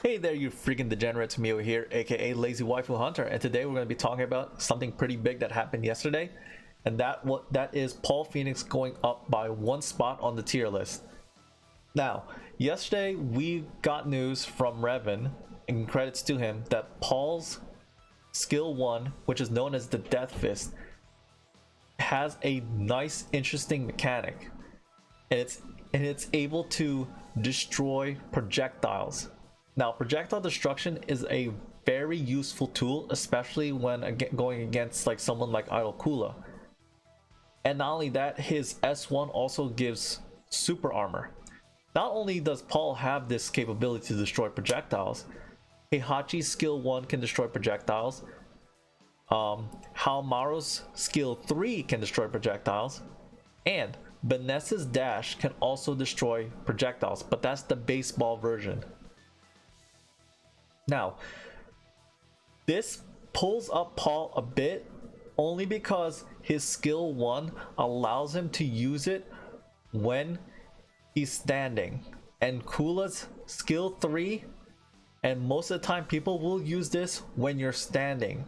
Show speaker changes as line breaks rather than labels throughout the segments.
Hey there, you freaking degenerates, Mio here, aka Lazy Waifu Hunter, and today we're going to be talking about something pretty big that happened yesterday, and that is Paul Phoenix going up by one spot on the tier list. Now, yesterday we got news from Revan, and credits to him, that Paul's skill 1, which is known as the Deathfist, has a nice, interesting mechanic, and it's able to destroy projectiles. Now, projectile destruction is a very useful tool, especially when going against like someone like Idol Kula. And not only that, his S1 also gives super armor. Not only does Paul have this capability to destroy projectiles, Heihachi's skill 1 can destroy projectiles. Haomaru's skill 3 can destroy projectiles, and Vanessa's dash can also destroy projectiles, but that's the baseball version. Now, this pulls up Paul a bit only because his skill 1 allows him to use it when he's standing, and Kula's skill 3, and most of the time people will use this when you're standing.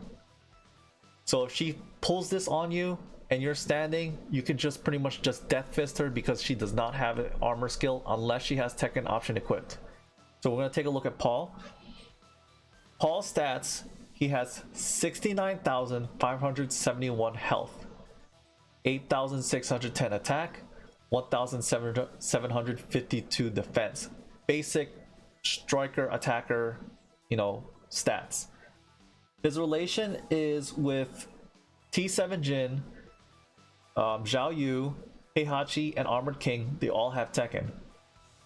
So if she pulls this on you and you're standing, you can just pretty much just death fist her because she does not have an armor skill unless she has Tekken option equipped. So we're going to take a look at Paul. Paul's stats: he has 69,571 health, 8,610 attack, 1,752 defense. Basic striker attacker, stats. His relation is with T7 Jin, Zhao Yu, Heihachi, and Armored King. They all have Tekken,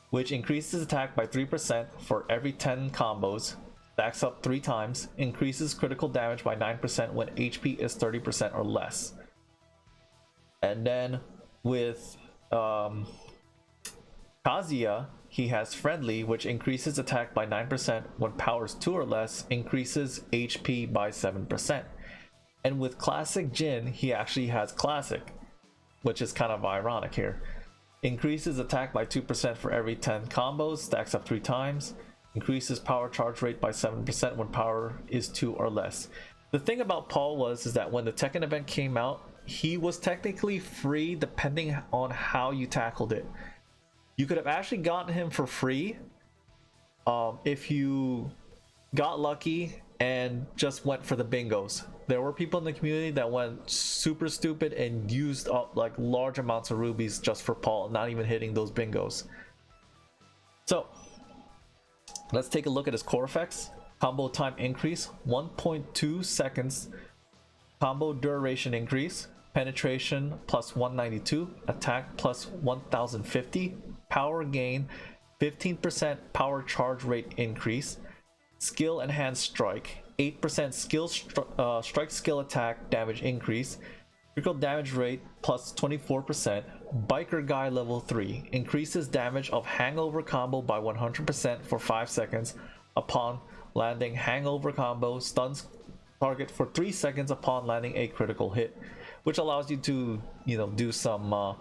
which increases attack by 3% for every 10 combos, stacks up 3 times, increases critical damage by 9% when HP is 30% or less. And then with Kazuya, he has Friendly, which increases attack by 9% when powers 2 or less, increases HP by 7%. And with Classic Jin, he actually has Classic, which is kind of ironic here. Increases attack by 2% for every 10 combos, stacks up 3 times, increases power charge rate by 7% when power is 2 or less. The thing about Paul is that when the Tekken event came out, he was technically free depending on how you tackled it. You could have actually gotten him for free if you got lucky and just went for the bingos. There were people in the community that went super stupid and used up like large amounts of rubies just for Paul, not even hitting those bingos. So let's take a look at his core effects. Combo time increase 1.2 seconds, combo duration increase, penetration plus 192, attack plus 1050, power gain 15% power charge rate increase, skill enhanced strike 8% skill strike skill attack damage increase, critical damage rate plus 24%, biker guy level 3 increases damage of hangover combo by 100% for 5 seconds upon landing hangover combo, stuns target for 3 seconds upon landing a critical hit, which allows you to do some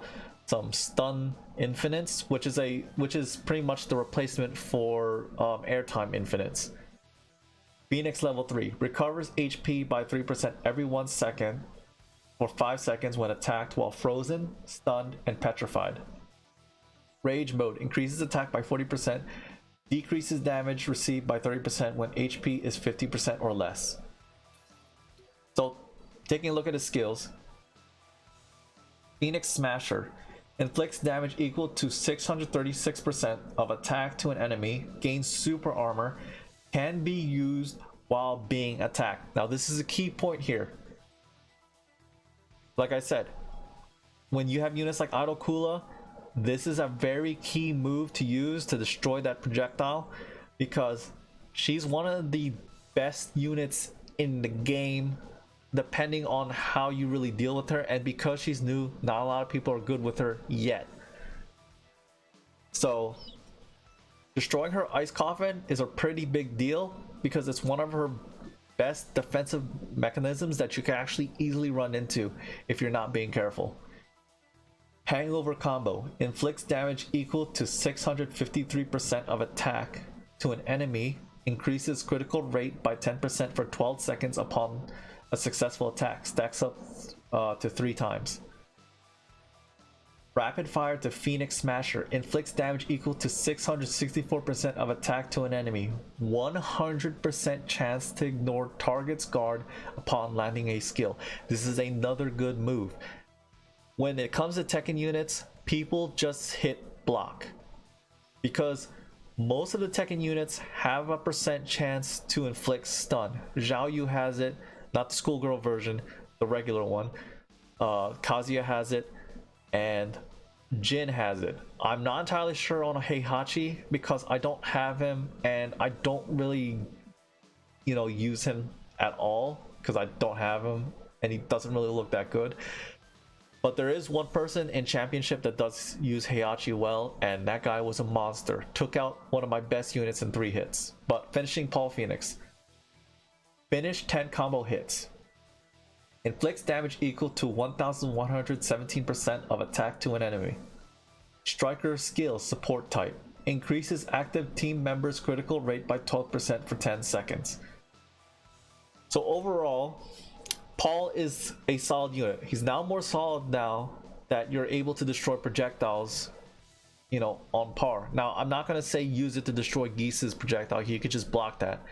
stun infinites, which is pretty much the replacement for airtime infinites. Phoenix level 3 recovers HP by 3% every 1 second for 5 seconds when attacked while frozen, stunned, and petrified. Rage mode increases attack by 40%, decreases damage received by 30% when HP is 50% or less. So, taking a look at his skills, Phoenix Smasher inflicts damage equal to 636% of attack to an enemy, gains super armor, can be used while being attacked. Now this is a key point here. Like I said, when you have units like Idol Kula, this is a very key move to use to destroy that projectile, because she's one of the best units in the game depending on how you really deal with her, and because she's new, not a lot of people are good with her yet. So destroying her ice coffin is a pretty big deal because it's one of her best defensive mechanisms that you can actually easily run into if you're not being careful. Hangover combo inflicts damage equal to 653% of attack to an enemy, increases critical rate by 10% for 12 seconds upon a successful attack, stacks up to 3 times. Rapid fire to Phoenix Smasher, inflicts damage equal to 664% of attack to an enemy, 100% chance to ignore target's guard upon landing a skill. This is another good move. When it comes to Tekken units, people just hit block, because most of the Tekken units have a percent chance to inflict stun. Zhao Yu has it, not the schoolgirl version, the regular one. Kazuya has it, and Jin has it. I'm not entirely sure on Heihachi because I don't have him, and I don't really, use him at all because I don't have him, and he doesn't really look that good. But there is one person in Championship that does use Heihachi well, and that guy was a monster. Took out one of my best units in 3 hits. But finishing Paul Phoenix. Finish 10 combo hits. Inflicts damage equal to 1117% of attack to an enemy. Striker skill support type. Increases active team members' critical rate by 12% for 10 seconds. So overall, Paul is a solid unit. He's now more solid now that you're able to destroy projectiles, on par. Now, I'm not going to say use it to destroy Geese's projectile. You could just block that.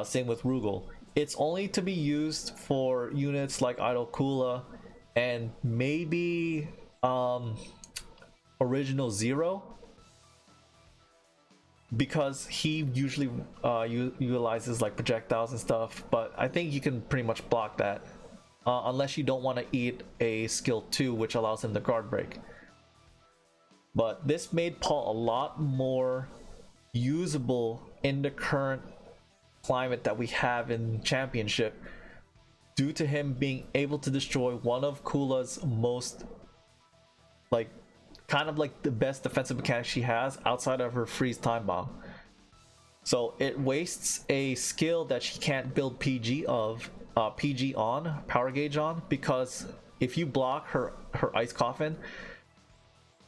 Same with Rugal. It's only to be used for units like Idol Kula and maybe Original Zero, because he usually utilizes like projectiles and stuff, but I think you can pretty much block that unless you don't want to eat a skill 2 which allows him to guard break. But this made Paul a lot more usable in the current climate that we have in Championship, due to him being able to destroy one of Kula's most kind of like the best defensive mechanic she has outside of her freeze time bomb. So it wastes a skill that she can't build PG on, power gauge on, because if you block her ice coffin,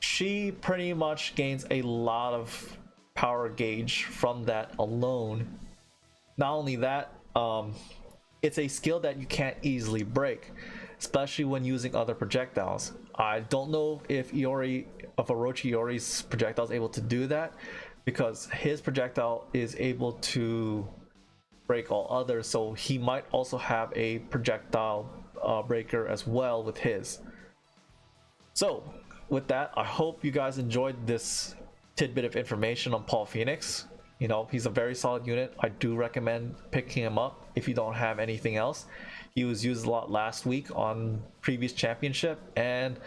she pretty much gains a lot of power gauge from that alone. Not only that, it's a skill that you can't easily break, especially when using other projectiles. I don't know if Orochi Iori's projectile is able to do that, because his projectile is able to break all others, so he might also have a projectile breaker as well with his. So with that, I hope you guys enjoyed this tidbit of information on Paul Phoenix. He's a very solid unit. I do recommend picking him up if you don't have anything else. He was used a lot last week on previous Championship, and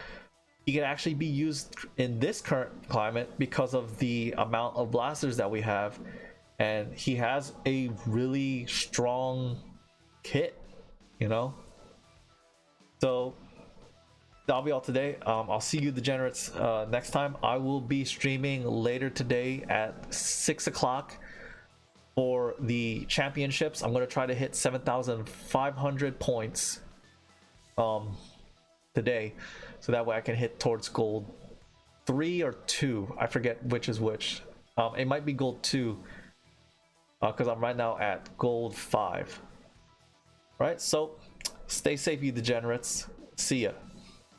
he can actually be used in this current climate because of the amount of blasters that we have, and he has a really strong kit, So that'll be all today. I'll see you degenerates next time. I will be streaming later today at 6 o'clock for the championships. I'm going to try to hit 7,500 points today, so that way I can hit towards gold 3 or 2. I forget which is which. It might be gold 2 because I'm right now at gold 5. All right, so stay safe, you degenerates. See ya.